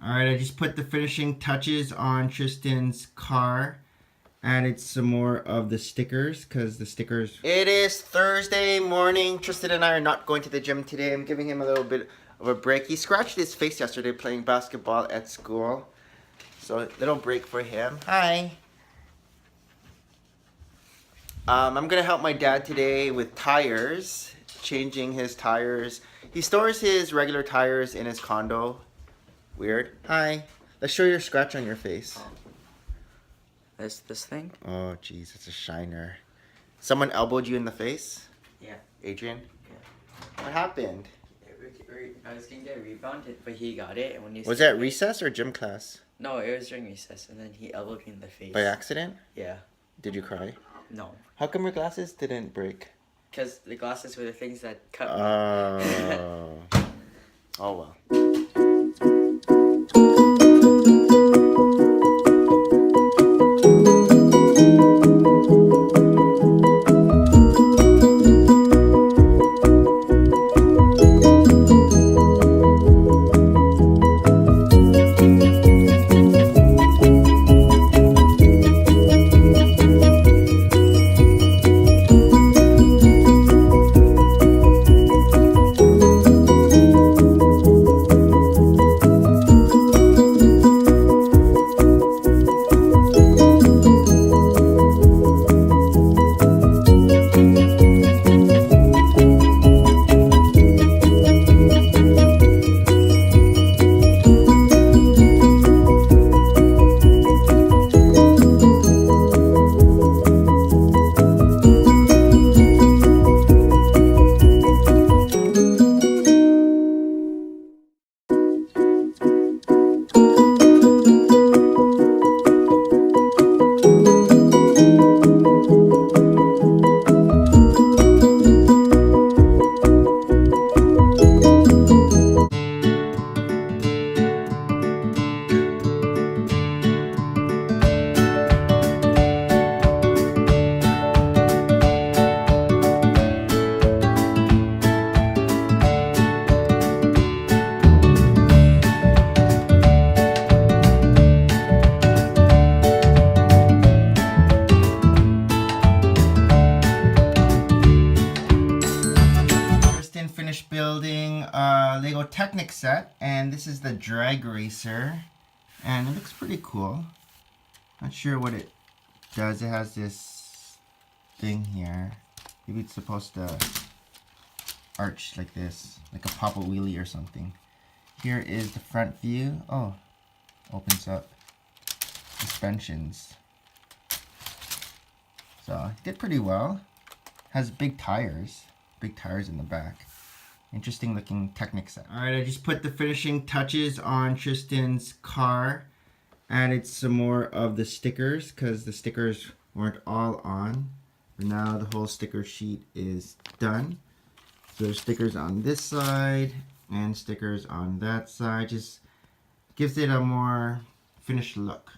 Alright, I just put the finishing touches on Tristan's car. Added some more of the stickers because the stickers... It is Thursday morning. Tristan and I are not going to the gym today. I'm giving him a little bit of a break. He scratched his face yesterday playing basketball at school. So a little break for him. Hi. I'm going to help my dad today with tires. Changing his tires. He stores his regular tires in his condo. Weird. Hi. Let's show your scratch on your face. This thing? Oh, jeez, it's a shiner. Someone elbowed you in the face? Yeah. Adrian? Yeah. What happened? I was gonna get rebounded, but he got it. And when you Was that recess or gym class? No, it was during recess, and then he elbowed me in the face. By accident? Yeah. Did you cry? No. How come your glasses didn't break? Because the glasses were the things that cut me. Oh. Oh, well. Finished building a Lego Technic Set, and this is the drag racer, and it looks pretty cool. Not sure what it does. It has this thing here. Maybe it's supposed to arch like this, like a pop-a wheelie or something. Here is the front view. Oh, opens up. Suspensions. So it did pretty well. Has big tires in the back. Interesting looking Technic Set. Alright, I just put the finishing touches on Tristan's car. Added some more of the stickers because the stickers weren't all on. But now the whole sticker sheet is done. So there's stickers on this side and stickers on that side. Just gives it a more finished look.